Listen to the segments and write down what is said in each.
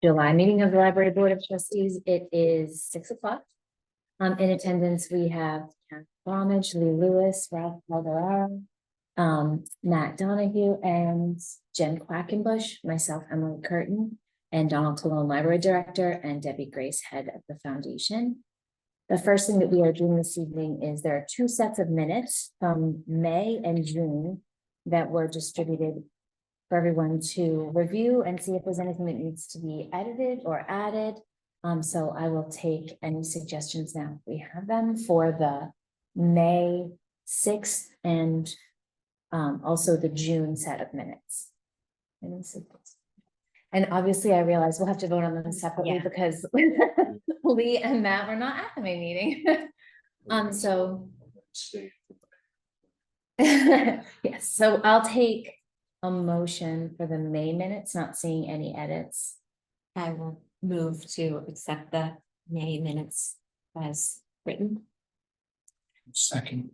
July meeting of the Library Board of Trustees. It is 6 o'clock. In attendance, we have Kath Bromwich, Lee Lewis, Ralph Calderaro, Matt Donahue, and Jen Quackenbush, myself, Emily Curtin, and Donald Colon, Library Director, and Debbie Grace, Head of the Foundation. The first thing that we are doing this evening is there are 2 sets of minutes from May and June that were distributed for everyone to review and see if there's anything that needs to be edited or added. So I will take any suggestions now. We have them for the May 6th and also the June set of minutes. And obviously I realize we'll have to vote on them separately because Lee and Matt were not at the May meeting. So yes, so I'll take a motion for the May minutes, not seeing any edits. I will move to accept the May minutes as written. Second.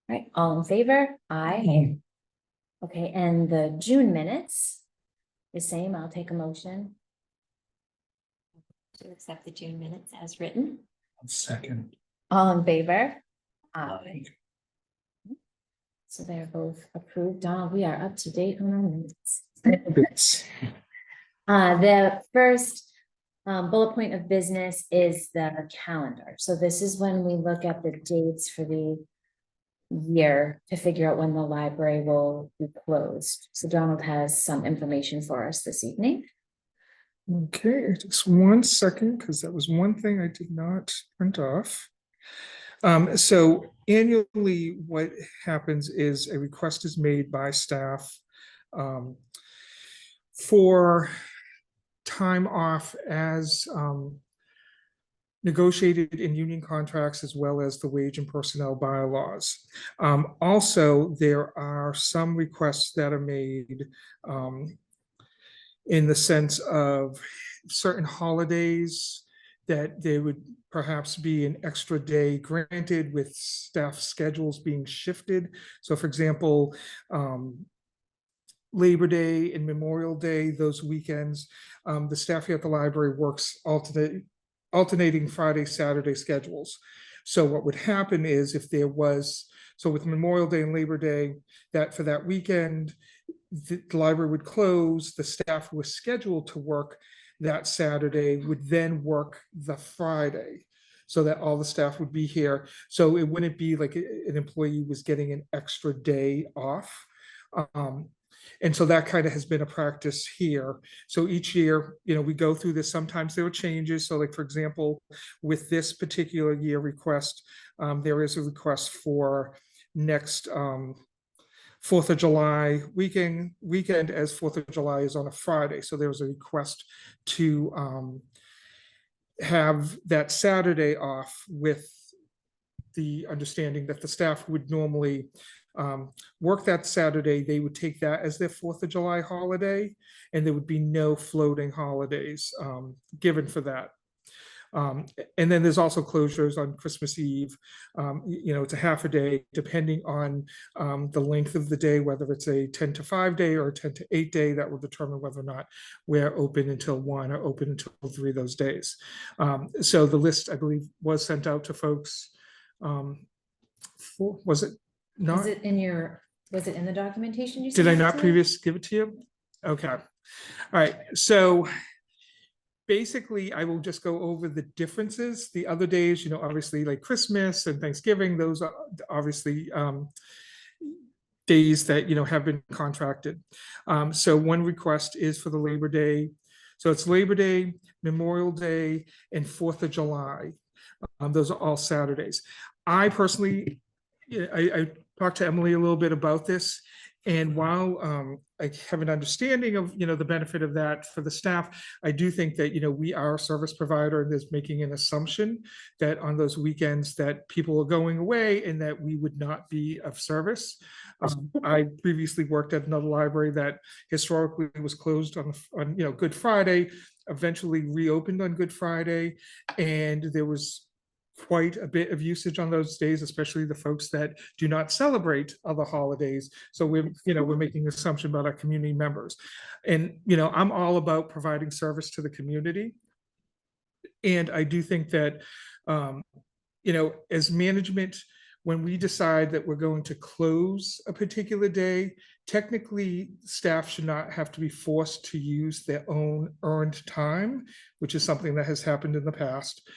All right, all in favor? Aye. Okay, and the June minutes, the same, I'll take a motion. To accept the June minutes as written. Second. All in favor? Aye. So they're both approved. Donald, we are up to date on our minutes. The first bullet point of business is the calendar. So this is when we look at the dates for the year to figure out when the library will be closed. So Donald has some information for us this evening. Okay, just 1 second, because that was one thing I did not print off. So annually, what happens is a request is made by staff for time off as negotiated in union contracts, as well as the wage and personnel bylaws. Also, there are some requests that are made in the sense of certain holidays that there would perhaps be an extra day granted with staff schedules being shifted. So for example, Labor Day and Memorial Day, those weekends, the staff here at the library works alternating Friday, Saturday schedules. So what would happen is if there was, so with Memorial Day and Labor Day, that for that weekend, the library would close, the staff who was scheduled to work that Saturday would then work the Friday, so that all the staff would be here. So it wouldn't be like an employee was getting an extra day off. And so that kind of has been a practice here. So each year, you know, we go through this. Sometimes there are changes. So like, for example, with this particular year request, there is a request for next 4th of July weekend as 4th of July is on a Friday. So there was a request to have that Saturday off, with the understanding that the staff would normally work that Saturday. They would take that as their 4th of July holiday, and there would be no floating holidays given for that. And then there's also closures on Christmas Eve. You know, it's a half a day, depending on the length of the day, whether it's a 10 to 5 day or a 10 to 8 day, that will determine whether or not we're open until 1 or open until 3 those days. So the list, I believe, was sent out to folks. Was it not? Was it in the documentation you Did I not to previously give it to you? Okay. All right. So basically, I will just go over the differences. The other days, you know, obviously like Christmas and Thanksgiving, those are obviously days that, you know, have been contracted. So one request is for the Labor Day. So it's Labor Day, Memorial Day, and 4th of July. Those are all Saturdays. I personally, I talked to Emily a little bit about this. And while I have an understanding of, you know, the benefit of that for the staff, I do think that, you know, we are a service provider, and there's making an assumption that on those weekends that people are going away and that we would not be of service. I previously worked at another library that historically was closed on you know, Good Friday, eventually reopened on Good Friday, and there was quite a bit of usage on those days, especially the folks that do not celebrate other holidays. So we're making an assumption about our community members. And, I'm all about providing service to the community. And I do think that, as management, when we decide that we're going to close a particular day, technically staff should not have to be forced to use their own earned time, which is something that has happened in the past.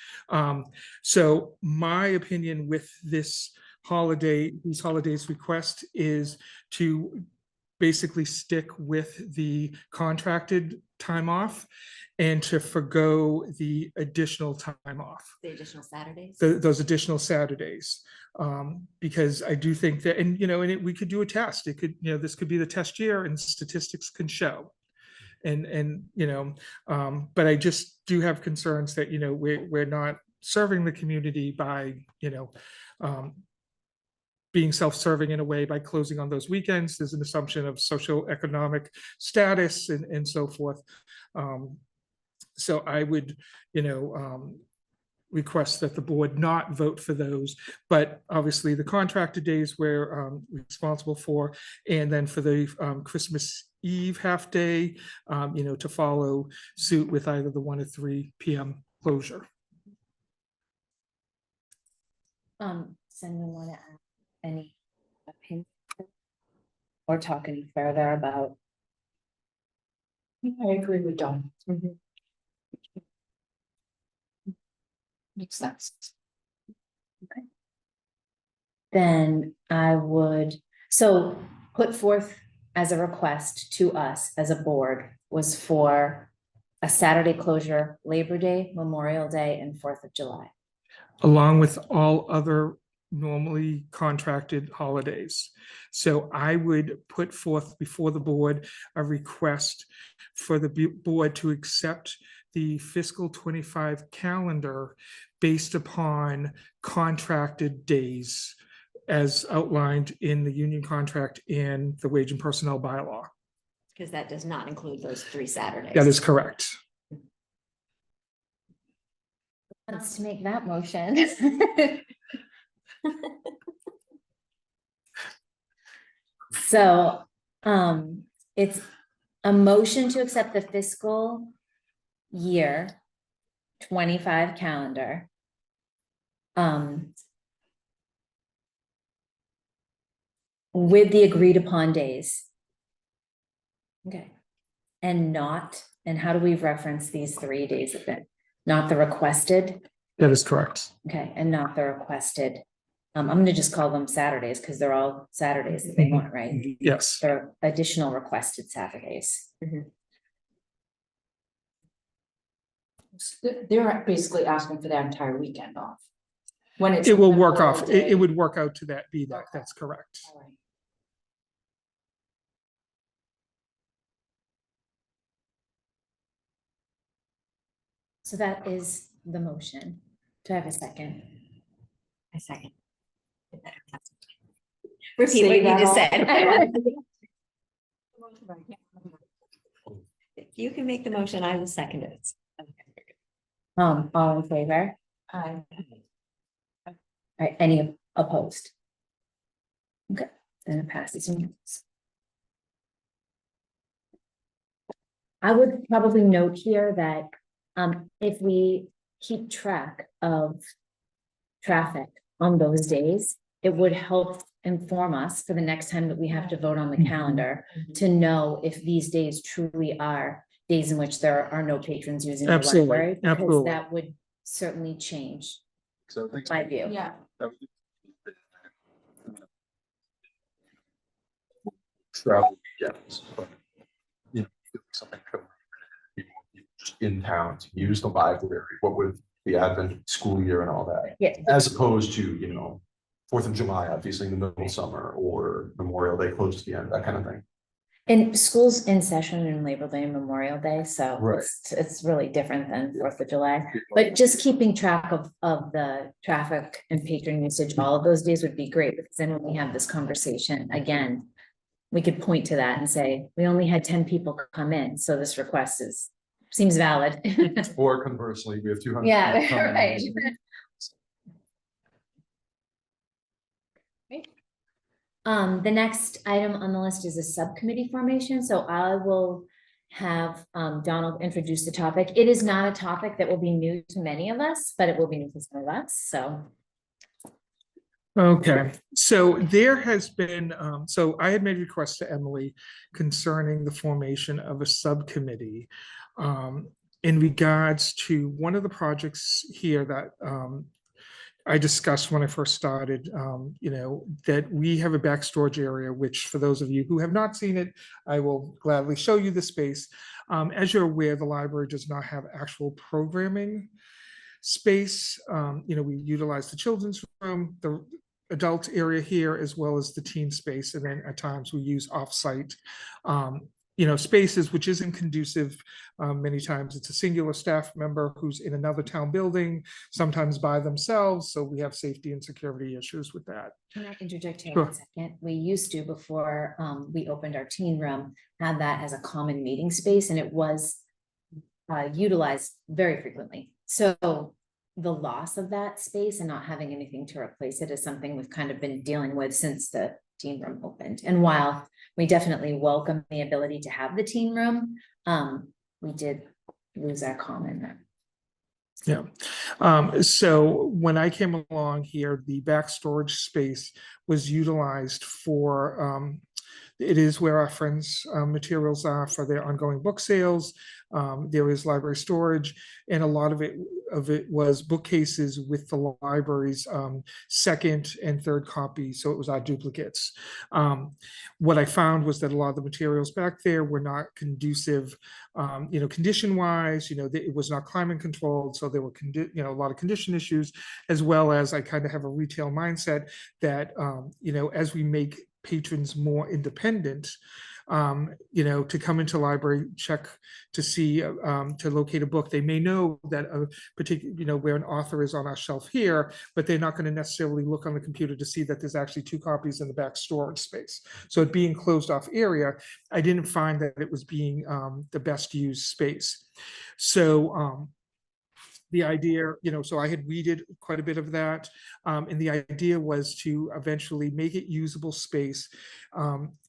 So my opinion with these holidays request is to basically stick with the contracted time off and to forgo the additional time off. The additional Saturdays. Those additional Saturdays, because I do think that, and we could do a test. It could, this could be the test year, and statistics can show. But I just do have concerns that we're not serving the community by being self-serving in a way by closing on those weekends. There's an assumption of socioeconomic status and so forth. So I would, request that the board not vote for those, but obviously the contracted days we're responsible for, and then for the Christmas Eve half day, to follow suit with either the 1 or 3 p.m. closure. Does anyone want to add any opinion or talk any further about? I agree with Dawn. Makes sense. Okay. Then I would put forth as a request to us as a board was for a Saturday closure, Labor Day, Memorial Day, and 4th of July. Along with all other normally contracted holidays. So I would put forth before the board a request for the board to accept the fiscal 25 calendar based upon contracted days as outlined in the union contract and the wage and personnel bylaw. Because that does not include those 3 Saturdays. That is correct. Wants to make that motion? So, it's a motion to accept the fiscal year 25 calendar. With the agreed upon days. Okay. And how do we reference these 3 days of it? Not the requested? That is correct. Okay, and not the requested. I'm gonna just call them Saturdays because they're all Saturdays that they want, right? Yes. They're additional requested Saturdays. They're basically asking for that entire weekend off. When it's It will work Memorial off. Day. It would work out to that. Okay. That's correct. All right. So that is the motion. Do I have a second? I second. Repeat Say what you that just all- said. If you can make the motion, I will second it. All in favor? Aye. All right, any opposed? Okay, then it passes. I would probably note here that if we keep track of traffic on those days, it would help inform us for the next time that we have to vote on the calendar to know if these days truly are days in which there are no patrons using the Absolutely, library, because absolutely. that would certainly change So I think my view. Yeah. travel weekends, but something just in town to use the library, what with the advent of school year and all that, Yeah, as opposed to, 4th of July, obviously in the middle of summer, or Memorial Day close to the end, that kind of thing. and school's in session in Labor Day and Memorial Day, so Right. it's really different than 4th of July. But just keeping track of the traffic and patron usage, all of those days would be great, because then when we have this conversation again, we could point to that and say, we only had 10 people come in, so this request seems valid. Or conversely, we have 200. Yeah, people coming. right. The next item on the list is a subcommittee formation, so I will have Donald introduce the topic. It is not a topic that will be new to many of us, but it will be new to some of us, so. Okay, so there has been, so I had made requests to Emily concerning the formation of a subcommittee in regards to one of the projects here that I discussed when I first started, that we have a back storage area, which for those of you who have not seen it, I will gladly show you the space. As you're aware, the library does not have actual programming space. We utilize the children's room, the adult area here, as well as the teen space. And then at times we use offsite, spaces, which isn't conducive. Many times it's a singular staff member who's in another town building, sometimes by themselves. So we have safety and security issues with that. Can I interject here Sure. 1 second? We used to, before we opened our teen room, have that as a common meeting space, and it was utilized very frequently. So the loss of that space and not having anything to replace it is something we've kind of been dealing with since the teen room opened. And while we definitely welcome the ability to have the teen room, we did lose our common there. Yeah. So when I came along here, the back storage space was utilized for, it is where our friends' materials are for their ongoing book sales. There is library storage, and a lot of it was bookcases with the library's second and third copies, so it was our duplicates. What I found was that a lot of the materials back there were not conducive, condition-wise. It was not climate controlled, so there were a lot of condition issues, as well as I kind of have a retail mindset that as we make patrons more independent, to come into library, check to see, to locate a book. They may know that a particular, where an author is on our shelf here, but they're not going to necessarily look on the computer to see that there's actually 2 copies in the back storage space. So it being closed off area, I didn't find that it was being the best used space. So the idea, so I had weeded quite a bit of that. And the idea was to eventually make it usable space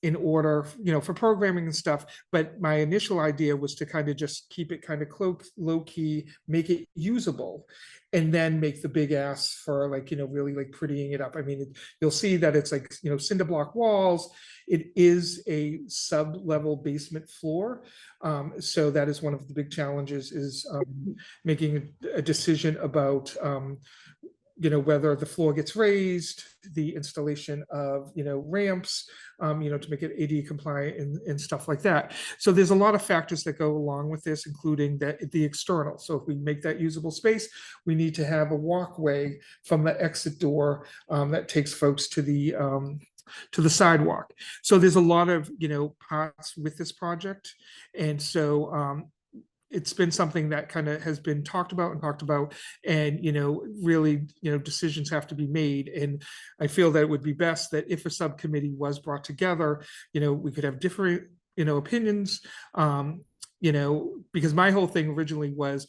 in order, for programming and stuff. But my initial idea was to kind of just keep it kind of low key, make it usable, and then make the big ass for really prettying it up. I mean, you'll see that it's cinder block walls. It is a sub-level basement floor. So that is one of the big challenges, is making a decision about whether the floor gets raised, the installation of ramps, to make it ADA compliant and stuff like that. So there's a lot of factors that go along with this, including the external. So if we make that usable space, we need to have a walkway from the exit door that takes folks to the sidewalk. So there's a lot of parts with this project, and so it's been something that kind of has been talked about, and really decisions have to be made. And I feel that it would be best that if a subcommittee was brought together, we could have different opinions, because my whole thing originally was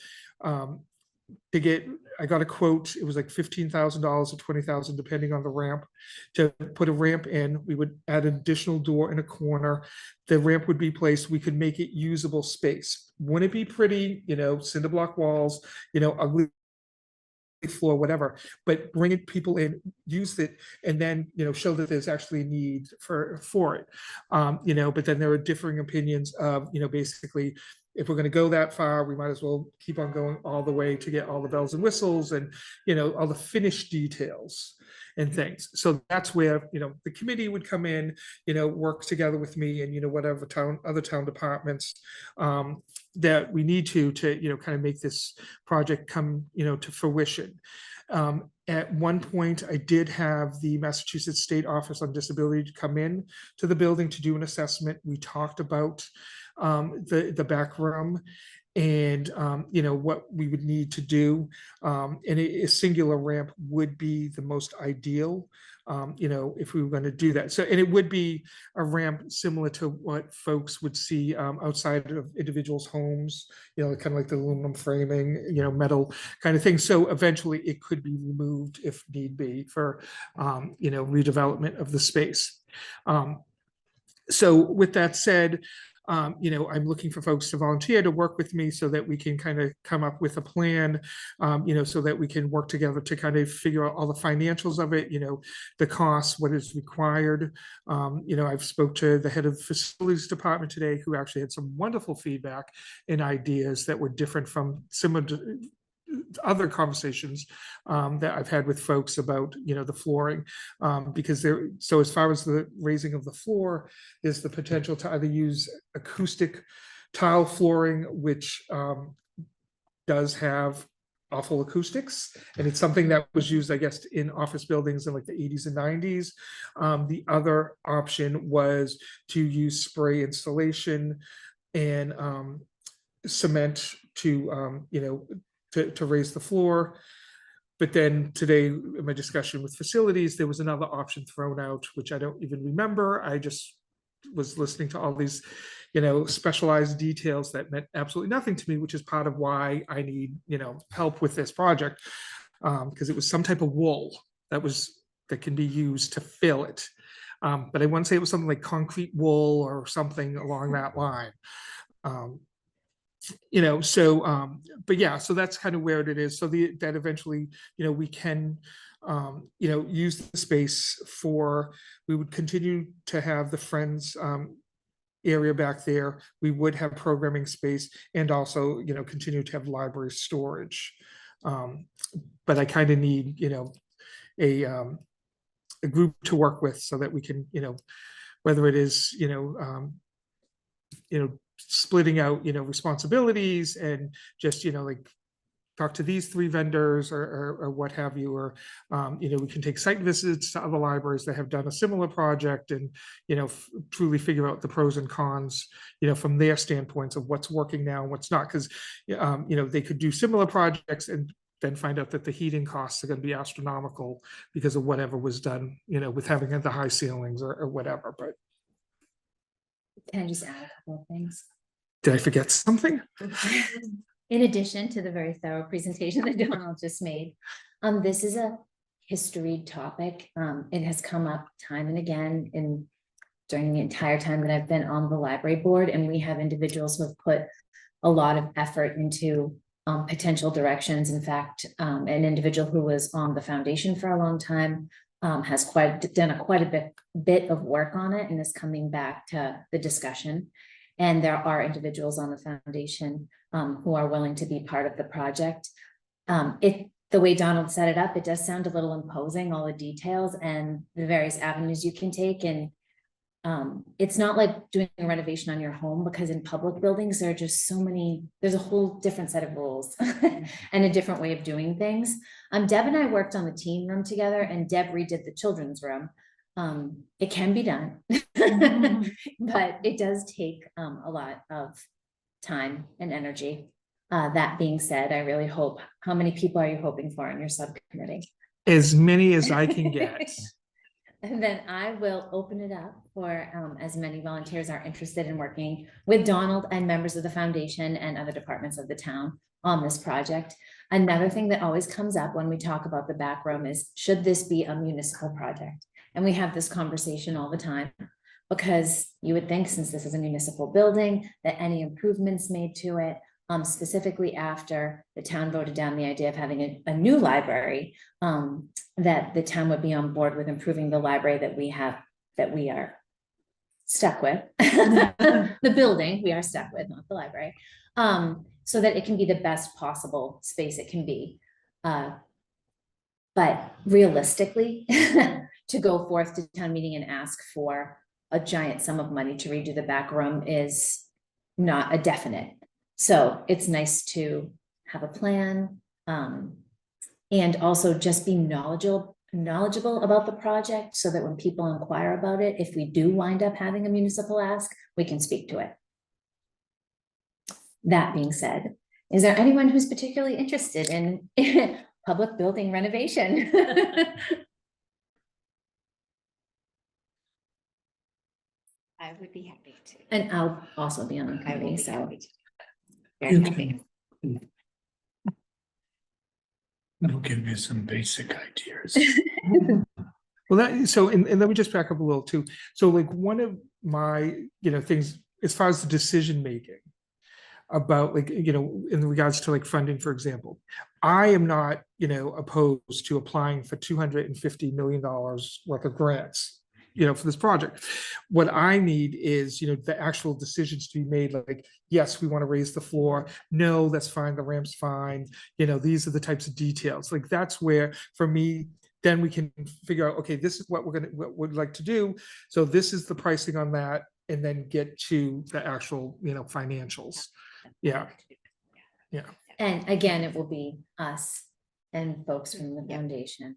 I got a quote. It was like $15,000 or $20,000, depending on the ramp, to put a ramp in. We would add an additional door in a corner. The ramp would be placed. We could make it usable space. Wouldn't it be pretty? Cinder block walls, ugly floor, whatever, but bringing people in, use it, and then show that there's actually a need for it. But then there are differing opinions of basically, if we're going to go that far, we might as well keep on going all the way to get all the bells and whistles and all the finished details and things. So that's where the committee would come in, work together with me and whatever other town departments that we need to kind of make this project come to fruition. At one point, I did have the Massachusetts State Office on Disability to come in to the building to do an assessment. We talked about the back room, and, you know, what we would need to do. And a singular ramp would be the most ideal, you know, if we were going to do that. So, and it would be a ramp similar to what folks would see outside of individuals' homes, you know, kind of like the aluminum framing, you know, metal kind of thing. So eventually it could be removed if need be for, you know, redevelopment of the space. So with that said, you know, I'm looking for folks to volunteer to work with me so that we can kind of come up with a plan, you know, so that we can work together to kind of figure out all the financials of it, you know, the costs, what is required. You know, I've spoke to the head of the facilities department today, who actually had some wonderful feedback and ideas that were different from similar to other conversations that I've had with folks about, you know, the flooring, because there, so as far as the raising of the floor, there's the potential to either use acoustic tile flooring, which does have awful acoustics, and it's something that was used, I guess, in office buildings in like the 80s and 90s. The other option was to use spray insulation and cement to, you know, to raise the floor. But then today, in my discussion with facilities, there was another option thrown out, which I don't even remember. I just was listening to all these, you know, specialized details that meant absolutely nothing to me, which is part of why I need, you know, help with this project, because it was some type of wool that can be used to fill it. But I want to say it was something like concrete wool or something along that line. You know, so but yeah, so that's kind of where it is. So that eventually, you know, we can you know, use the space for, we would continue to have the Friends area back there. We would have programming space, and also, you know, continue to have library storage. But I kind of need, you know, a group to work with so that we can, you know, whether it is, you know, splitting out, you know, responsibilities and just, you know, like talk to these 3 vendors or what have you, or, you know, we can take site visits to other libraries that have done a similar project and, you know, truly figure out the pros and cons, you know, from their standpoints of what's working now and what's not. Because, you know, they could do similar projects and then find out that the heating costs are going to be astronomical because of whatever was done, you know, with having the high ceilings or whatever. But Can I just add a couple of things? did I forget something? In addition to the very thorough presentation that Donald just made, this is a history topic. It has come up time and again during the entire time that I've been on the library board, and we have individuals who have put a lot of effort into potential directions. In fact, an individual who was on the foundation for a long time has done quite a bit of work on it and is coming back to the discussion. And there are individuals on the foundation who are willing to be part of the project. The way Donald set it up, it does sound a little imposing, all the details and the various avenues you can take. And it's not like doing a renovation on your home, because in public buildings, there are just so many, there's a whole different set of rules and a different way of doing things. Deb and I worked on the teen room together, and Deb redid the children's room. It can be done, but it does take a lot of time and energy. That being said, I really hope, how many people are you hoping for on your subcommittee? As many as I can get. And then I will open it up for as many volunteers are interested in working with Donald and members of the foundation and other departments of the town on this project. Another thing that always comes up when we talk about the back room is, should this be a municipal project? And we have this conversation all the time, because you would think, since this is a municipal building, that any improvements made to it, specifically after the town voted down the idea of having a new library, that the town would be on board with improving the library that we are stuck with. The building we are stuck with, not the library, so that it can be the best possible space it can be. But realistically, to go forth to town meeting and ask for a giant sum of money to redo the back room is not a definite. So it's nice to have a plan, and also just be knowledgeable about the project, so that when people inquire about it, if we do wind up having a municipal ask, we can speak to it. That being said, is there anyone who's particularly interested in public building renovation? I would be happy to. And I'll also be on the I will committee, be so. happy to. Very You happy. I'll give you some basic ideas. Well, that, so, and let me just back up a little too. So like one of my, things as far as the decision making about like, in regards to like funding, for example, I am not, opposed to applying for $250 million worth of grants, for this project. What I need is, the actual decisions to be made, like, yes, we want to raise the floor. No, that's fine. The ramp's fine. These are the types of details. Like, that's where, for me, then we can figure out, okay, this is what what we'd like to do. So this is the pricing on that, and then get to the actual, financials. Yeah. Yeah. And again, it will be us and folks from the foundation.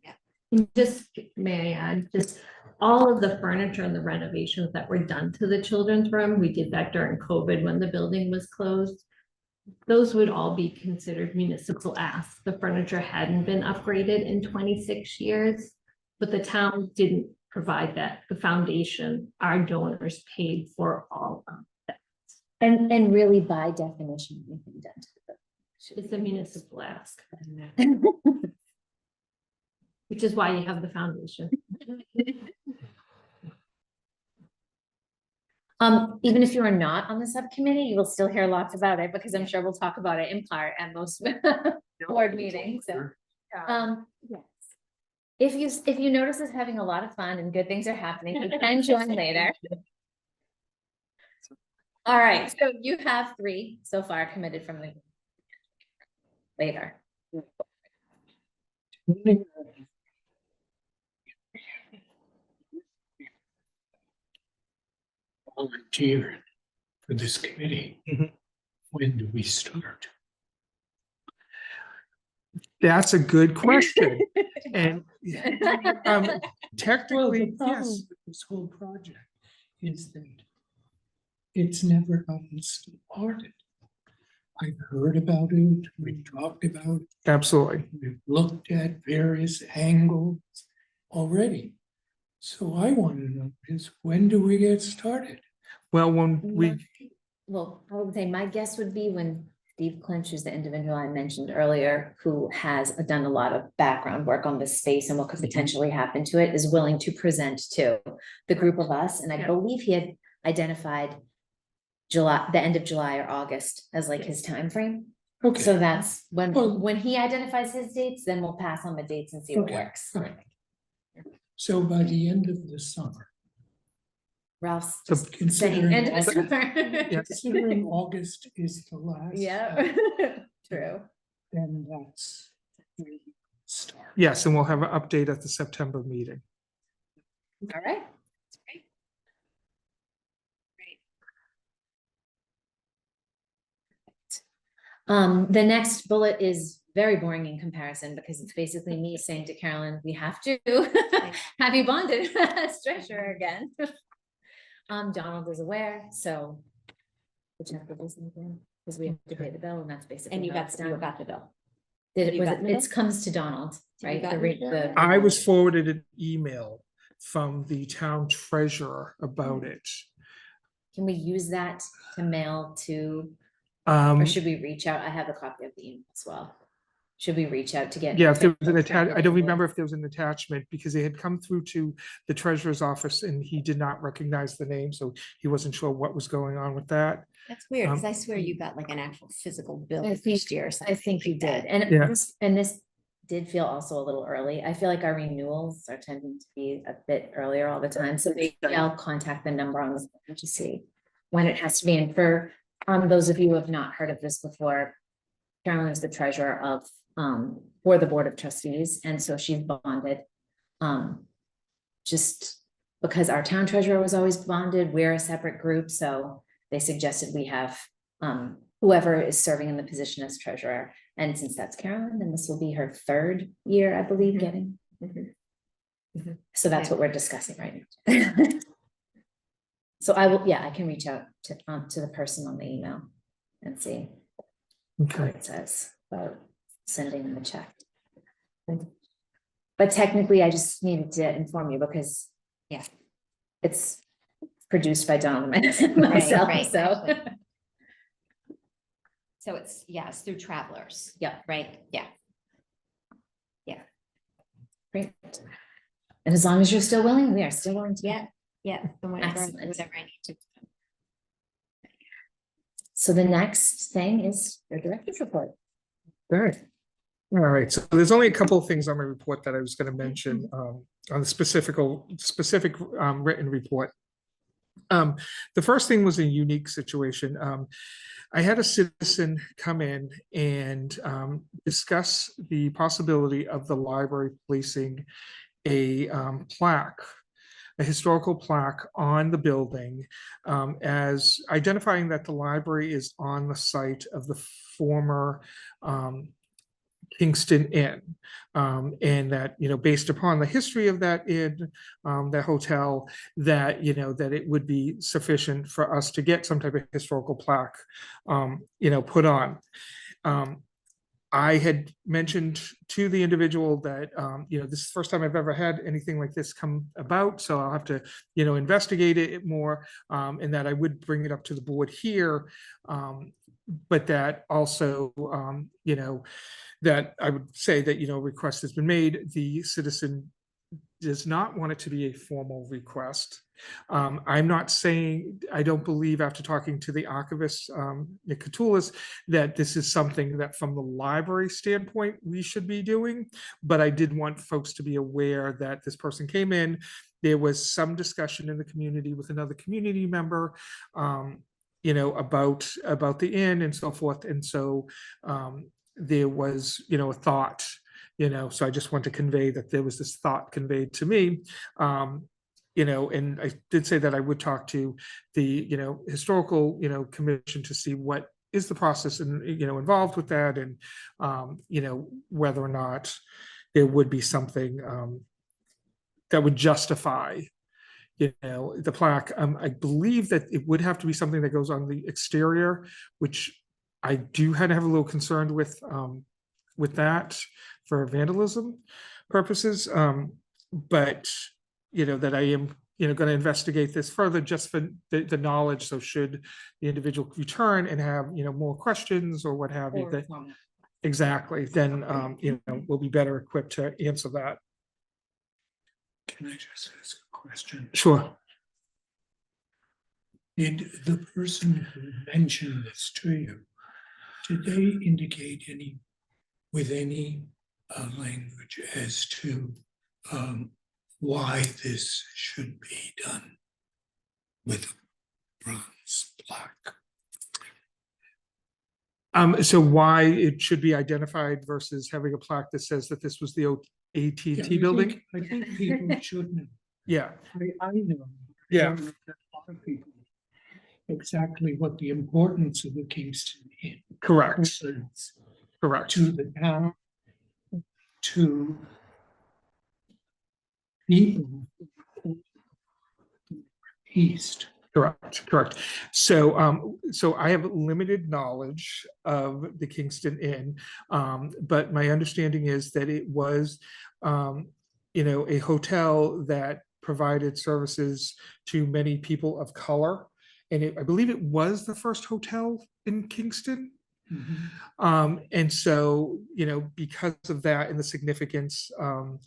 Just, may I add, just all of the furniture and the renovations that were done to the children's room, we did that during COVID when the building was closed. Those would all be considered municipal asks. The furniture hadn't been upgraded in 26 years, but the town didn't provide that. The foundation, our donors paid for all of that. And really by definition, anything done to the. It's a municipal ask. Which is why you have the foundation. Even if you are not on the subcommittee, you will still hear lots about it, because I'm sure we'll talk about it in part at most board meetings. So, yes. If you notice us having a lot of fun and good things are happening, you can join later. All right, so you have 3 so far committed from the later. Volunteered for this committee. Mhm. When do we start? That's a good question. And Well, technically, the problem yes. with this whole project is that it's never gotten started. I've heard about it, we've talked about it, Absolutely. we've looked at various angles already. So I want to know is, when do we get started? Well, when we, Well, I would say my guess would be when Steve Clinch is the individual I mentioned earlier, who has done a lot of background work on this space and what could potentially happen to it, is willing to present to the group of us. And I believe he had identified July, the end of July or August as like his time frame. Okay. So that's Well- when he identifies his dates, then we'll pass on the dates and see what Okay. works. All right. So by the end of the summer, Ralph's So just saying end of August- summer. considering August is the last. Yeah, true. Then that's when we start. yes, and we'll have an update at the September meeting. All right. That's great. Great. The next bullet is very boring in comparison, because it's basically me saying to Carolyn, we have to have you bonded as treasurer again. Donald is aware, so. Which have to do something, because we have to pay the bill, and that's basically. And you how got, it's you done. got the bill. Did it, you was gotten it, the it's bill? comes to Donald, you right? gotten The, the the. I was forwarded an email from the town treasurer about it. Can we use that to mail to, Um, or should we reach out? I have a copy of the email as well. Should we reach out to get? yeah, if there was an official attach, I don't template? remember if there was an attachment, because they had come through to the treasurer's office and he did not recognize the name, so he wasn't sure what was going on with that. That's weird, because Um, I swear you got like an actual physical bill I the think- first year or I something. think you like that. did, and Yeah. this did feel also a little early. I feel like our renewals are tending to be a bit earlier all the time, so maybe I'll contact the number on this to see when it has to be. And for those of you who have not heard of this before, Carolyn is the treasurer of for the Board of Trustees, and so she's bonded. Just because our town treasurer was always bonded, we're a separate group, so they suggested we have whoever is serving in the position as treasurer. And since that's Carolyn, then this will be her 3rd year, I believe, Mhm. getting. Mhm. Mhm. So that's Yeah. what we're discussing right now. So I will, yeah, I can reach out to the person on the email. and see Okay. what it says about sending them a check. But technically, I just needed to inform you because, Yeah. it's produced by Don and Right, myself, right, so. actually. So it's, yes, through travelers. Yeah. Right, yeah. Great. And as long as you're still willing, we are still willing to. Yeah, and whatever, Excellent. whatever I need to. So the next thing is your director's report. Okay. All right, so there's only a couple of things on my report that I was going to mention on the specific written report. The first thing was a unique situation. I had a citizen come in and discuss the possibility of the library placing a plaque, a historical plaque on the building, as identifying that the library is on the site of the former Kingston Inn. And that, based upon the history of that inn, that hotel, that, that it would be sufficient for us to get some type of historical plaque, put on. I had mentioned to the individual that, this is the first time I've ever had anything like this come about, so I'll have to, investigate it more, and that I would bring it up to the board here. But that also, that I would say that, a request has been made. The citizen does not want it to be a formal request. I'm not saying, I don't believe, after talking to the archivist, Nick Catoulis, that this is something that from the library standpoint, we should be doing. But I did want folks to be aware that this person came in. There was some discussion in the community with another community member, about the inn and so forth. And so there was, a thought, so I just want to convey that there was this thought conveyed to me. And I did say that I would talk to the, historical, commission to see what is the process and, involved with that, and, whether or not there would be something that would justify, the plaque. I believe that it would have to be something that goes on the exterior, which I do have a little concerned with that for vandalism purposes. But, that I am, going to investigate this further just for the knowledge. So should the individual return and have, more questions or what have you, that exactly, then, we'll be better equipped to answer that. Can I just ask a question? Sure. Did the person who mentioned this to you, did they indicate with any language as to why this should be done with a bronze plaque? So why it should be identified versus having a plaque that says that this was the old AT&T building? I think people should know. Yeah. I know. Yeah. I know that a lot of people exactly what the importance of the Kingston Inn Correct. is Correct. to the town, to people east. Correct. So, so I have limited knowledge of the Kingston Inn, but my understanding is that it was, a hotel that provided services to many people of color, and I believe it was the first hotel in Kingston. And so, because of that and the significance, of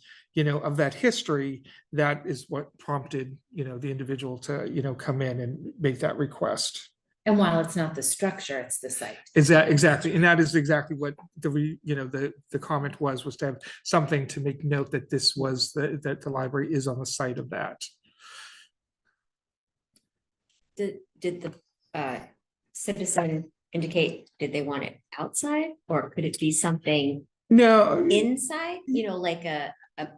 that history, that is what prompted, the individual to, come in and make that request. And while it's not the structure, it's the site. Is that exactly? And that is exactly what the comment was to have something to make note that this was that the library is on the site of that. Did the citizen indicate, did they want it outside, or could it be something No. inside, like a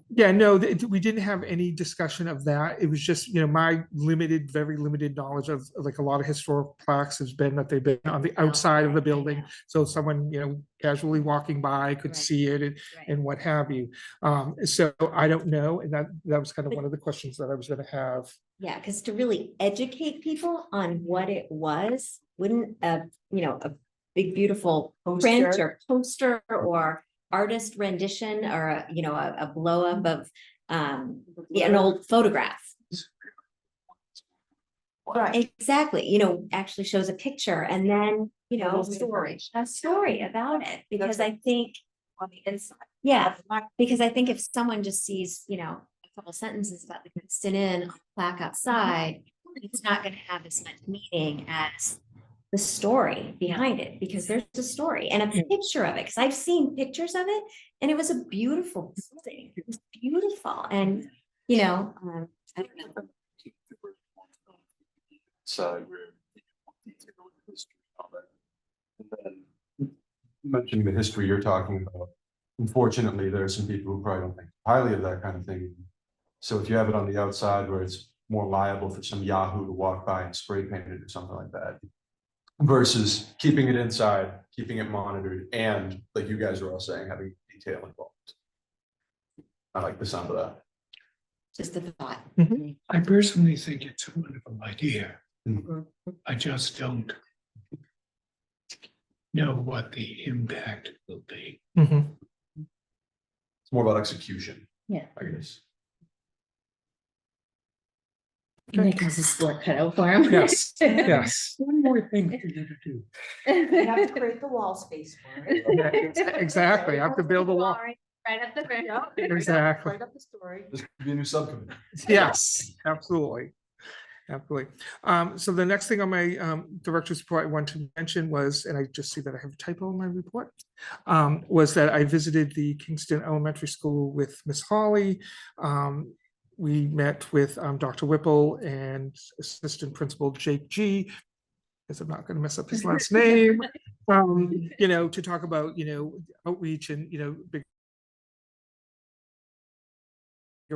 Yeah, no, we didn't have any discussion of that. It was just, my very limited knowledge of like a lot of historical plaques has been that they've been on the outside of the building. So someone, casually walking by could Right. see it and what have you. So I don't know. And that was kind of one of the questions that I was going to have. Yeah, because to really educate people on what it was, wouldn't a big, beautiful print Poster. or poster or artist rendition or a blow up of yeah, an old photograph. Right. Exactly, actually shows a picture and then, little story. a story about it, because That's I think, On the inside. yeah, because I think if someone just sees, a couple sentences about the Kingston Inn plaque outside, it's not gonna have as much meaning as the story behind it, because there's a story and a picture of it, because I've seen pictures of it and it was a beautiful building. It was beautiful and, I don't know. Side where detail of the history and all that. And then mentioning the history you're talking about, unfortunately, there are some people who probably don't think highly of that kind of thing. So if you have it on the outside where it's more liable for some Yahoo to walk by and spray paint it or something like that, versus keeping it inside, keeping it monitored, and like you guys are all saying, having detail involved. I like the sound of that. Just a thought. I personally think it's a wonderful idea. Mhm. I just don't know what the impact will be. Mhm. It's more about execution. Yeah. I guess. Nick has his work cut out for him. Yes, yes. One more thing for you to do. You have to create the wall space for it. Exactly, I have to build a wall. Right up the front. Exactly. Write up the story. This could be a new subcommittee. Yes, absolutely. Absolutely. So the next thing on my director's report I want to mention was, and I just see that I have a typo in my report, was that I visited the Kingston Elementary School with Miss Hawley. We met with Dr. Whipple and Assistant Principal Jake G, because I'm not going to mess up his last name, to talk about, outreach and, big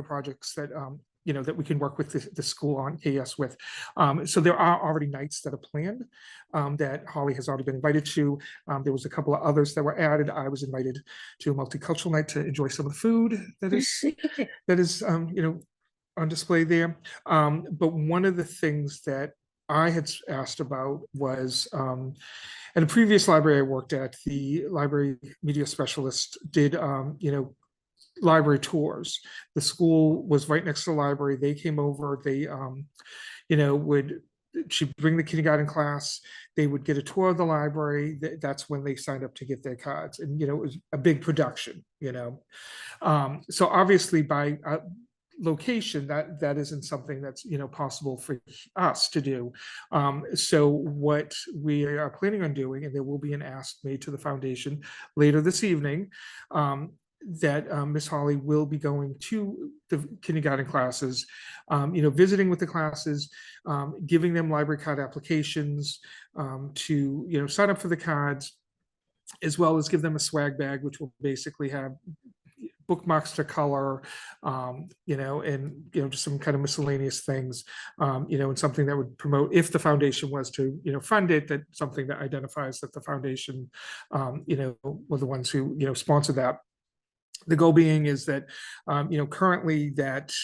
projects that that we can work with the school on KS with. So there are already nights that are planned that Holly has already been invited to. There was a couple of others that were added. I was invited to a multicultural night to enjoy some of the food that is on display there. But one of the things that I had asked about was at a previous library I worked at, the library media specialist did library tours. The school was right next to the library. They came over, they she'd bring the kindergarten class, they would get a tour of the library. That's when they signed up to get their cards. And it was a big production, so obviously by location, that isn't something that's possible for us to do. So what we are planning on doing, and there will be an ask made to the foundation later this evening, that Miss Hawley will be going to the kindergarten classes, visiting with the classes, giving them library card applications to sign up for the cards, as well as give them a swag bag, which will basically have bookmarks to color, and just some kind of miscellaneous things, and something that would promote, if the foundation was to fund it, that something that identifies that the foundation were the ones who sponsored that. The goal being is that, currently that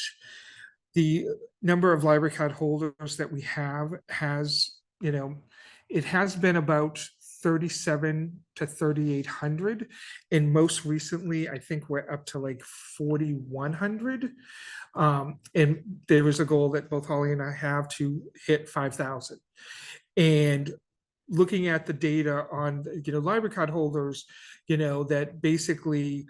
the number of library card holders that we have has, it has been about 37 to 3,800. And most recently, I think we're up to like 4,100. And there is a goal that both Holly and I have to hit 5,000. And looking at the data on, library card holders, that basically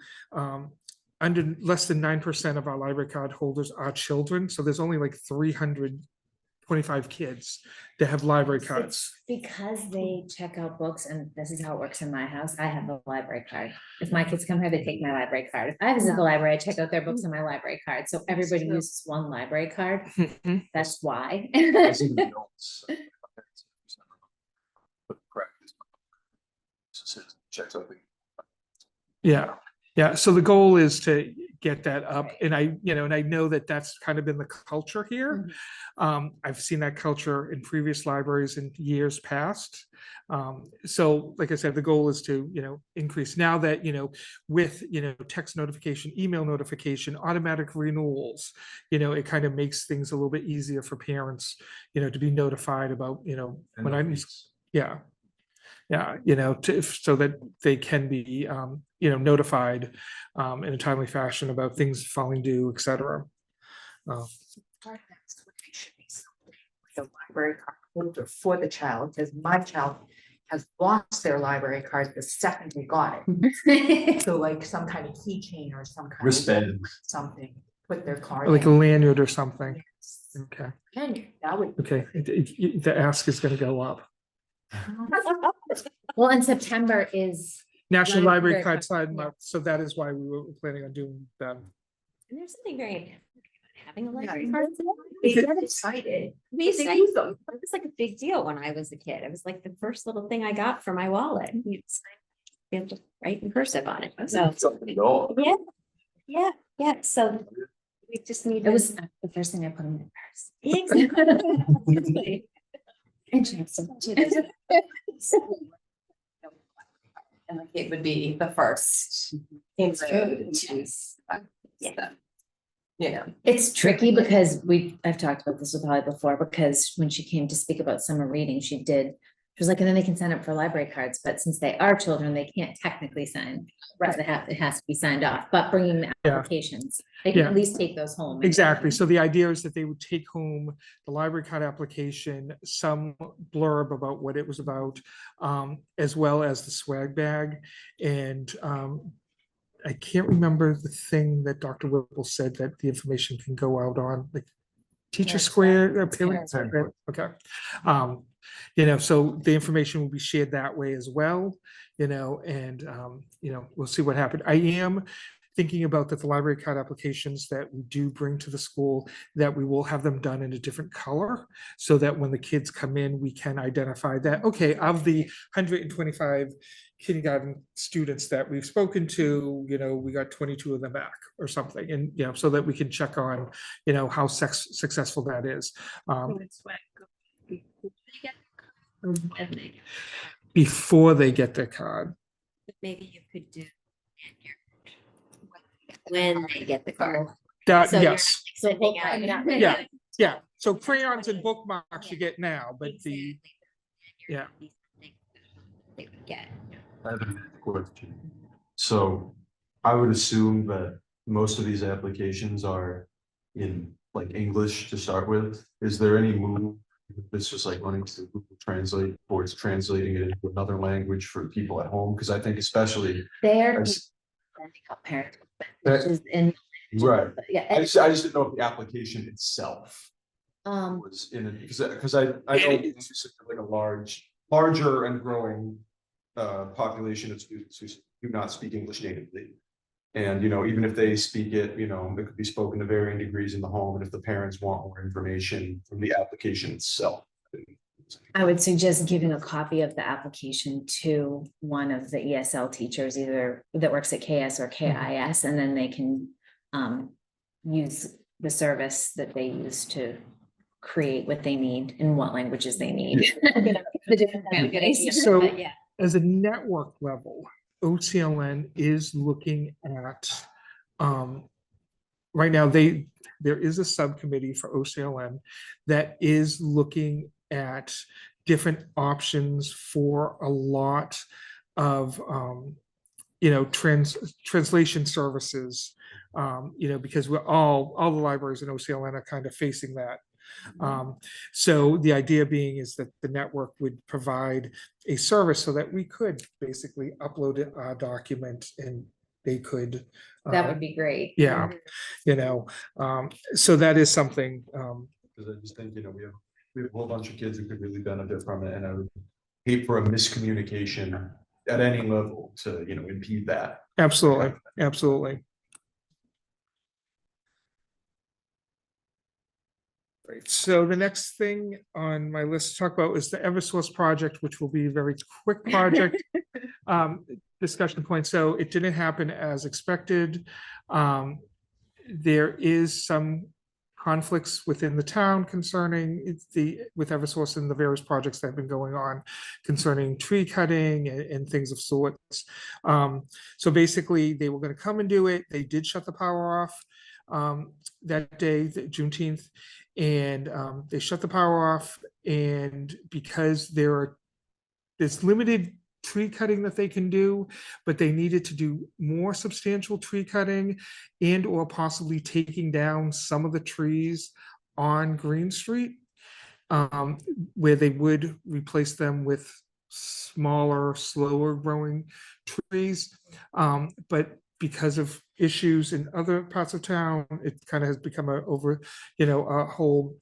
under less than 9% of our library card holders are children. So there's only like 325 kids that have library cards. Because they check out books, and this is how it works in my house. I have a library card. If my kids come here, they take my library card. If I visit the library, I check out their books on my library card. So everybody uses one library card. That's why. I see the notes. But practice. Checks out the. Yeah. So the goal is to get that up, and I know that that's kind of been the culture here. I've seen that culture in previous libraries in years past. So like I said, the goal is to, increase now that, with, text notification, email notification, automatic renewals, it kind of makes things a little bit easier for parents, to be notified about, when I'm, yeah. Yeah, so that they can be, notified in a timely fashion about things falling due, et cetera. Our next week should be something with the library card holder for the child, because my child has lost their library card the second they got it. So like some kind of keychain or some kind of Wristband. something, put their card Like a in. lanyard or something. Yes. Okay, And that would. okay. The ask is gonna go up. Well, in September is, National Library Library Card Card, Sign yeah. Month, so that is why we were planning on doing that. And there's something very important about having a library Yeah. card. They get excited. We They say use them. it was like a big deal when I was a kid. It was like the first little thing I got for my wallet. You have to write in cursive on it. So, Something at all. yeah. So we just need. it was the first thing I put in my purse. Exactly. Interesting. And like it would be the first. In to choose. Yeah. Yeah. It's tricky because I've talked about this with Holly before, because when she came to speak about summer reading, she was like, and then they can sign up for library cards, but since they are children, they can't technically sign. Right. It has to be signed off, but bringing the Yeah. applications, they can Yeah. at least take those home. Exactly. So the idea is that they would take home the library card application, some blurb about what it was about, as well as the swag bag. And I can't remember the thing that Dr. Whipple said that the information can go out on, like Teacher Parent Square, Square. Parent Square. Okay. So the information will be shared that way as well, and we'll see what happens. I am thinking about that the library card applications that we do bring to the school, that we will have them done in a different color, so that when the kids come in, we can identify that, okay, of the 125 kindergarten students that we've spoken to, we got 22 of them back or something, and so that we can check on how successful that is. Before they get their card. Maybe you could do. When they get the card. That, So you're yes, So Sending I mean, out- yeah, yeah. So crayons and bookmarks you get now, but Exactly. yeah. They would get. I have a question. So I would assume that most of these applications are in like English to start with. Is there any move? It's just like running to Google Translate towards translating it into another language for people at home, because I think especially they're as, parent, That- which is in, right. yeah. I just didn't know if the application itself was in it, because I know it's like a larger and growing population of students who do not speak English natively. And, even if they speak it, it could be spoken to varying degrees in the home. And if the parents want more information from the application itself. I would suggest giving a copy of the application to one of the ESL teachers, either that works at KS or KIS, and then they can use the service that they use to create what they need and what languages they need. The different languages. So But yeah. as a network level, OCLN is looking at, right now, there is a subcommittee for OCLN that is looking at different options for a lot of, translation services, because we're all the libraries in OCLN are kind of facing that. So the idea being is that the network would provide a service so that we could basically upload a document and they could. That would be great. Yeah, so that is something. Because I just think, we have a whole bunch of kids who could really benefit from it, and I would hate for a miscommunication at any level to, impede that. Absolutely, absolutely. Right, so the next thing on my list to talk about is the Eversource project, which will be a very quick project. Discussion point. So it didn't happen as expected. There is some conflicts within the town concerning with Eversource and the various projects that have been going on concerning tree cutting and things of sorts. So basically they were going to come and do it. They did shut the power off that day, Juneteenth, and they shut the power off. And because there are there's limited tree cutting that they can do, but they needed to do more substantial tree cutting and or possibly taking down some of the trees on Green Street, where they would replace them with smaller, slower growing trees. But because of issues in other parts of town, it kind of has become a whole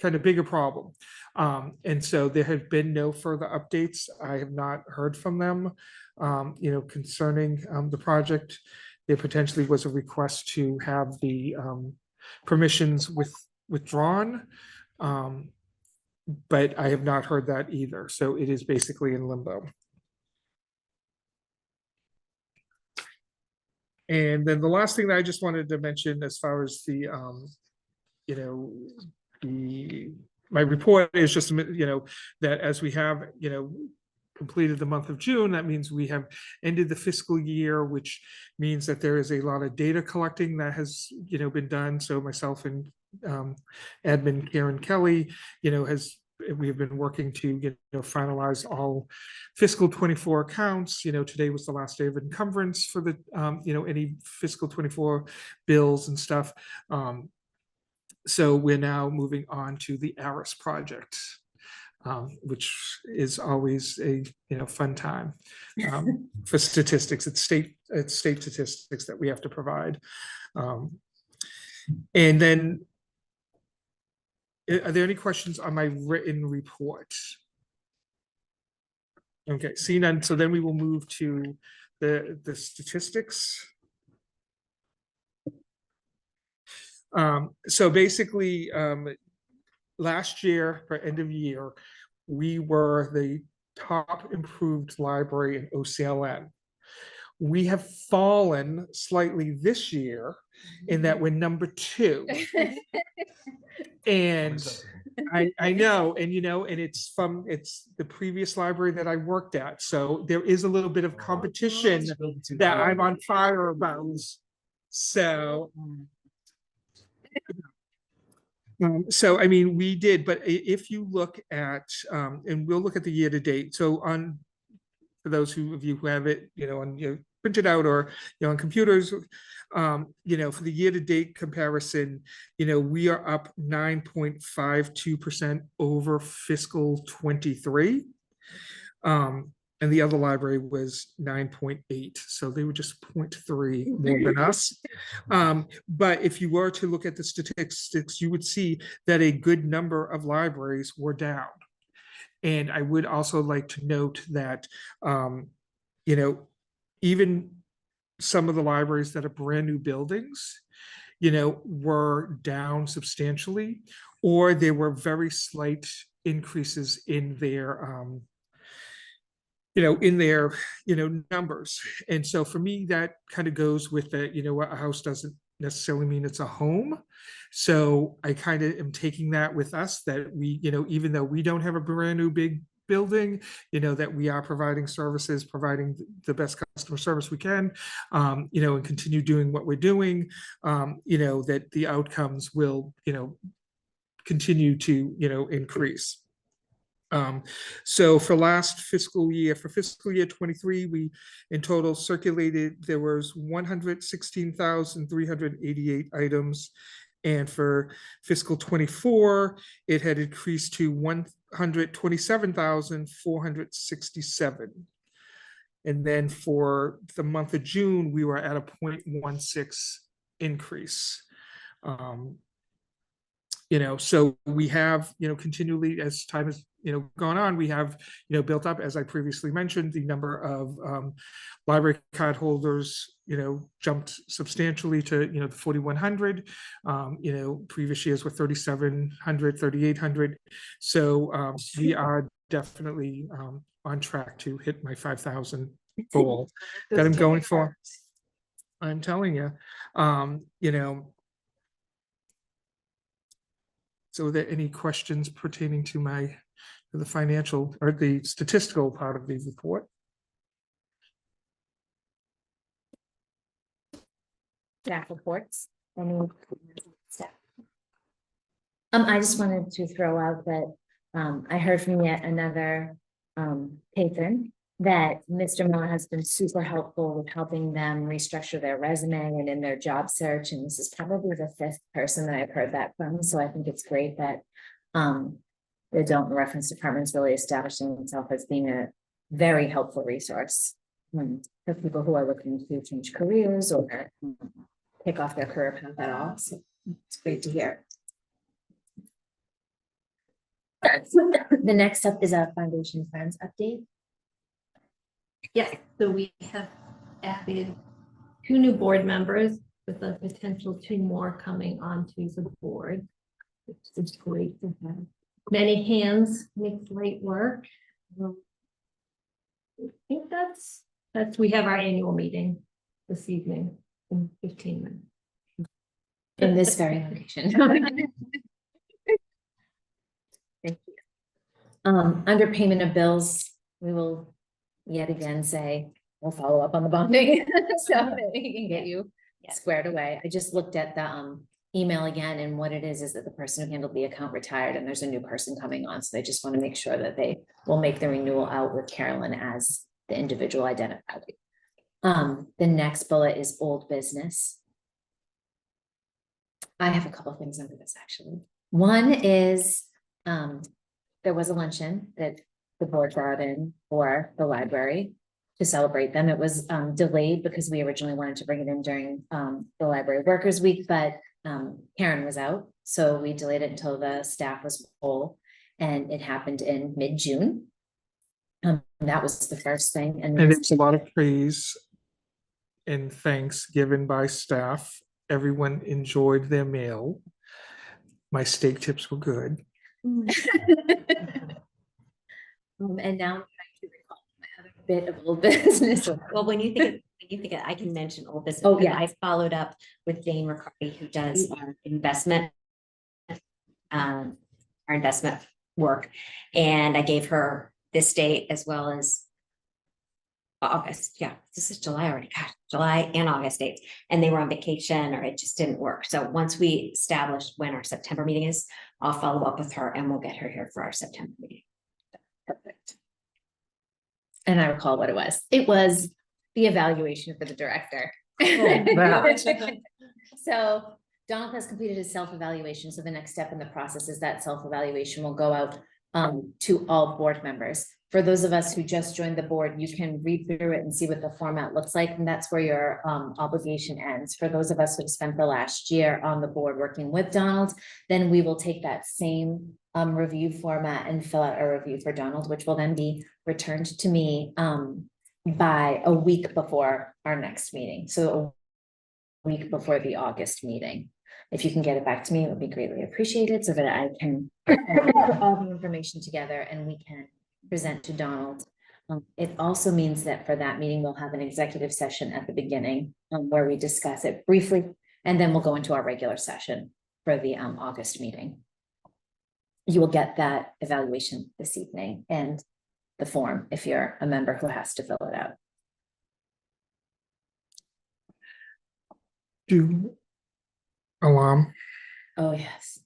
kind of bigger problem. And so there have been no further updates. I have not heard from them, concerning the project. There potentially was a request to have the permissions withdrawn. But I have not heard that either. So it is basically in limbo. And then the last thing that I just wanted to mention as far as the, my report is just, that as we have, completed the month of June, that means we have ended the fiscal year, which means that there is a lot of data collecting that has, been done. So myself and admin Karen Kelly, we have been working to finalize all fiscal 24 accounts. Today was the last day of encumbrance for the any fiscal 24 bills and stuff. So we're now moving on to the ARIS project, which is always a fun time for statistics. It's state statistics that we have to provide. And then, are there any questions on my written report? Okay, see none. So then we will move to the statistics. So basically, last year, for end of year, we were the top improved library in OCLN. We have fallen slightly this year in that we're number 2. And I know, and and it's the previous library that I worked at. So there is a little bit of competition that I'm on fire about. So so, I mean, we did, but if you look at, and we'll look at the year to date. So for those of you who have it, on printed out or on computers, for the year to date comparison, we are up 9.52% over fiscal 23. And the other library was 9.8. So they were just 0.3 more than us. But if you were to look at the statistics, you would see that a good number of libraries were down. And I would also like to note that, even some of the libraries that are brand new buildings, were down substantially, or there were very slight increases in their, numbers. And so for me, that kind of goes with that, a house doesn't necessarily mean it's a home. So I kind of am taking that with us, that we, even though we don't have a brand new big building, that we are providing services, providing the best customer service we can, and continue doing what we're doing, that the outcomes will, continue to, increase. So for fiscal year 23, we in total circulated, there was 116,388 items. And for fiscal 24, it had increased to 127,467. And then for the month of June, we were at a 0.16 increase. So we have, continually, as time has, gone on, we have, built up, as I previously mentioned, the number of library card holders, jumped substantially to, the 4,100. Previous years were 3,700, 3,800. So we are definitely on track to hit my 5,000 goal that I'm going for. I'm telling you, So are there any questions pertaining to the financial or the statistical part of the report? Staff reports. Any staff? I just wanted to throw out that I heard from yet another patron, that Mr. Miller has been super helpful with helping them restructure their resume and in their job search. And this is probably the fifth person that I've heard that from. So I think it's great that the Adult and Reference Department's really establishing itself as being a very helpful resource for people who are looking to change careers or pick off their career path at all. So it's great to hear. The next up is our Foundation Friends update. Yes, so we have added 2 new board members with a potential 2 more coming onto the board. It's great to have. Many hands make light work. I think that's, we have our annual meeting this evening in 15 minutes. In this very location. Thank you. Under payment of bills, we will yet again say, we'll follow up on the bonding so that we can get you squared away. I just looked at the email again, and what it is that the person who handled the account retired and there's a new person coming on. So they just want to make sure that they will make the renewal out with Carolyn as the individual identified. The next bullet is old business. I have a couple of things under this actually. One is there was a luncheon that the board brought in for the library to celebrate them. It was delayed because we originally wanted to bring it in during the Library Workers Week, but Karen was out. So we delayed it until the staff was full, and it happened in mid-June. That was the first thing. And it's a lot of praise and thanks given by staff. Everyone enjoyed their meal. My steak tips were good. And now I'm trying to recall my other bit of old business. Well, when you think I can mention old business. Oh, because yeah. I followed up with Jane Riccardi, who does our investment work. And I gave her this date as well as August. Yeah, this is July already. God, July and August dates. And they were on vacation or it just didn't work. So once we established when our September meeting is, I'll follow up with her and we'll get her here for our September meeting. Perfect. And I recall what it was. It was the evaluation for the director. So Donald has completed his self-evaluation. So the next step in the process is that self-evaluation will go out to all board members. For those of us who just joined the board, you can read through it and see what the format looks like, and that's where your obligation ends. For those of us who've spent the last year on the board working with Donald, then we will take that same review format and fill out a review for Donald, which will then be returned to me by a week before our next meeting. So a week before the August meeting. If you can get it back to me, it would be greatly appreciated so that I can put all the information together and we can present to Donald. It also means that for that meeting, we'll have an executive session at the beginning where we discuss it briefly, and then we'll go into our regular session for the August meeting. You will get that evaluation this evening and the form if you're a member who has to fill it out. Do alarm. Oh, yes.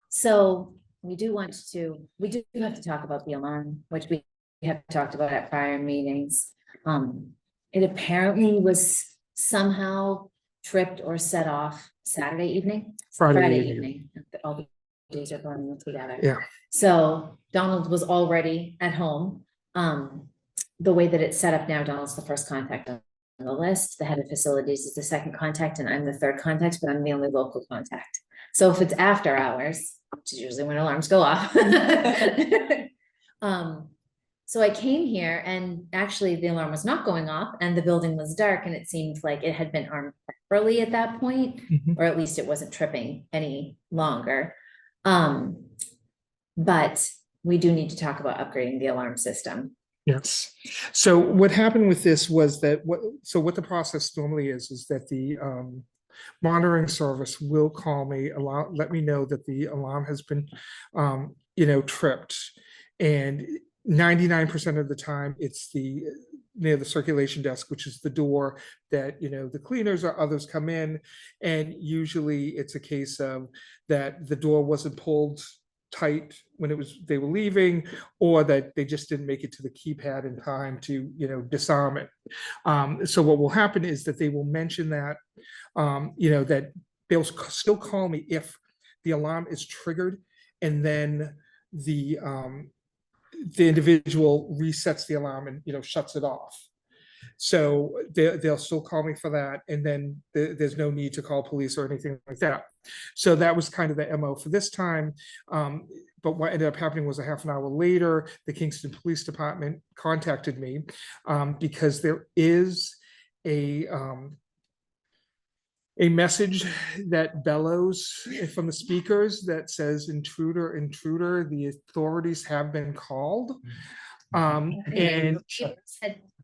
So we do have to talk about the alarm, which we have talked about at prior meetings. It apparently was somehow tripped or set off Saturday evening. Friday evening. All the days are going together. Yeah. So Donald was already at home. The way that it's set up now, Donald's the first contact on the list. The head of facilities is the second contact, and I'm the third contact, but I'm the only local contact. So if it's after hours, which is usually when alarms go off. So I came here and actually the alarm was not going off and the building was dark and it seemed like it had been armed properly at that point, or at least it wasn't tripping any longer. But we do need to talk about upgrading the alarm system. Yes. So what happened with this was that what the process normally is that the monitoring service will call me, let me know that the alarm has been tripped, and 99% of the time it's near the circulation desk, which is the door that the cleaners or others come in, and usually it's a case of that the door wasn't pulled tight when they were leaving, or that they just didn't make it to the keypad in time to, disarm it. So what will happen is that they will mention that, that they'll still call me if the alarm is triggered, and then the individual resets the alarm and, shuts it off. So they'll still call me for that, and then there's no need to call police or anything like that. So that was kind of the MO for this time. But what ended up happening was a half an hour later, the Kingston Police Department contacted me because there is a message that bellows from the speakers that says intruder, intruder, the authorities have been called.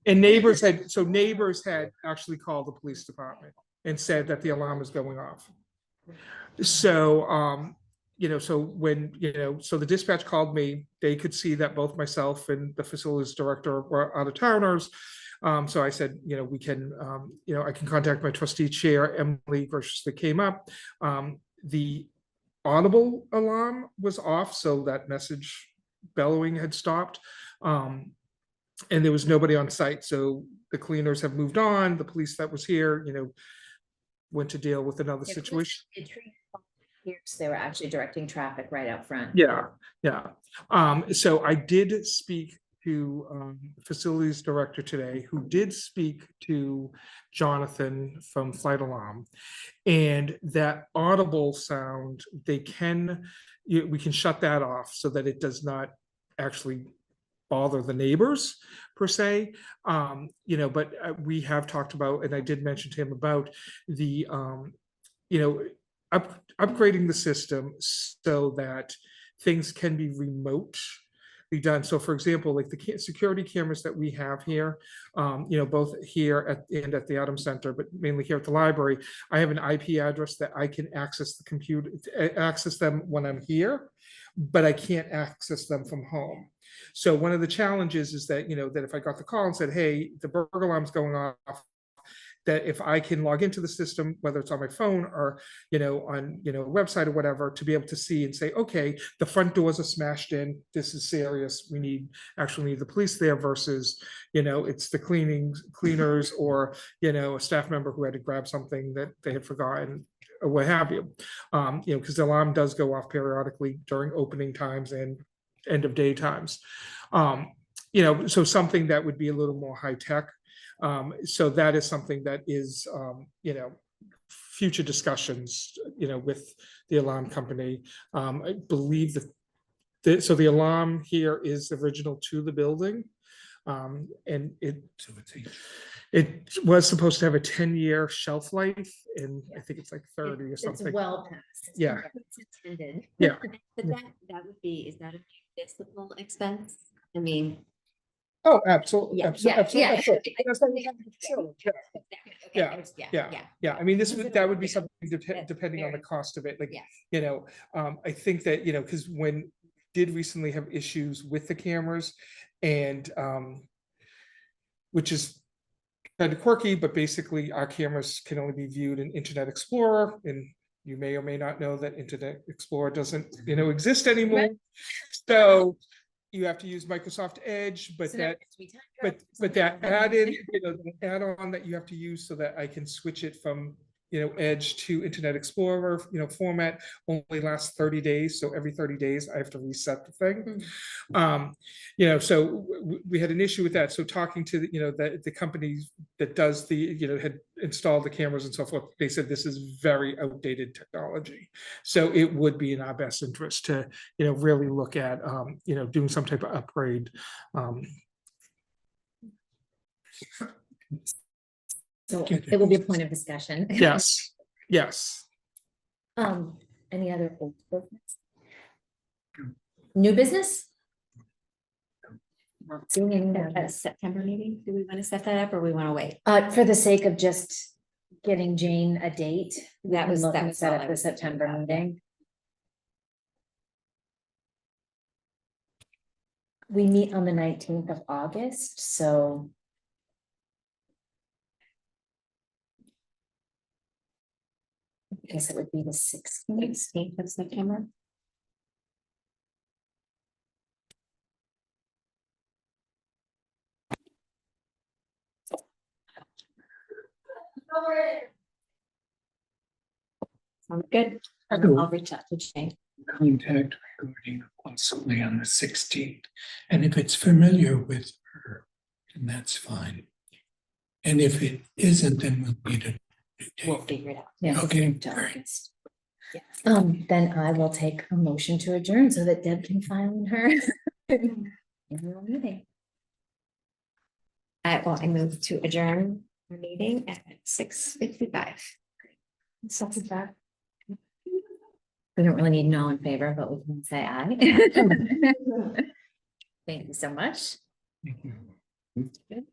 And neighbors had actually called the police department and said that the alarm is going off. So, so when, so the dispatch called me, they could see that both myself and the facilities director were out of towners. So I said, we can, I can contact my trustee chair, Emily, graciously came up. The audible alarm was off, so that message bellowing had stopped. And there was nobody on site. So the cleaners have moved on. The police that was here, went to deal with another situation. They were actually directing traffic right out front. Yeah. So I did speak to facilities director today, who did speak to Jonathan from Flight Alarm, and that audible sound, we can shut that off so that it does not actually bother the neighbors per se. But we have talked about, and I did mention to him about the upgrading the system so that things can be remotely done. So for example, like the security cameras that we have here, both here and at the Adams Center, but mainly here at the library, I have an IP address that I can access the computer, access them when I'm here, but I can't access them from home. So one of the challenges is that, that if I got the call and said, hey, the burglar alarm's going off, that if I can log into the system, whether it's on my phone or, on, a website or whatever, to be able to see and say, okay, the front doors are smashed in, this is serious, we actually need the police there, versus, it's the cleaners or, a staff member who had to grab something that they had forgotten or what have you. Because the alarm does go off periodically during opening times and end of day times. So something that would be a little more high tech. So that is something that is, future discussions, with the alarm company. I believe that so the alarm here is original to the building. And it was supposed to have a 10-year shelf life, and I think it's like 30 or something. It's well past. Yeah. It's intended. Yeah. But that would be, is that a municipal expense? I mean. Oh, absolutely. Yeah, Absolutely. yeah, Absolutely. yeah. That's what we have to show. Yeah. Yeah. I mean, that would be something depending on the cost of it. Like, Yeah. I think that, because when did recently have issues with the cameras, and which is kind of quirky, but basically our cameras can only be viewed in Internet Explorer, and you may or may not know that Internet Explorer doesn't, exist anymore. Right. So you have to use Microsoft Edge, but that add-in, add-on that you have to use so that I can switch it from, Edge to Internet Explorer, format only lasts 30 days. So every 30 days I have to reset the thing. So we had an issue with that. So talking to the company that does the, had installed the cameras and so forth, they said this is very outdated technology. So it would be in our best interest to, really look at, doing some type of upgrade. So it will be a point of discussion. Yes. Any other old business? New business? Not seeing any more. A September meeting, do we want to set that up or we want to wait? For the sake of just getting Jane a date, That was set all I up the was thinking September about. meeting. We meet on the 19th of August, so. I guess it would be the 16th. 16th of September. Sounds good. Cool. I'll reach out to Jay. Contact regarding possibly on the 16th. And if it's familiar with her, then that's fine. And if it isn't, then we'll need a new We'll date. figure it out. Yeah. Okay, To great. August. Then I will take a motion to adjourn so that Deb can file in her. annual meeting. I move to adjourn our meeting at 6:55. Second that. We don't really need no in favor, but we can say aye. Thank you so much. Thank you.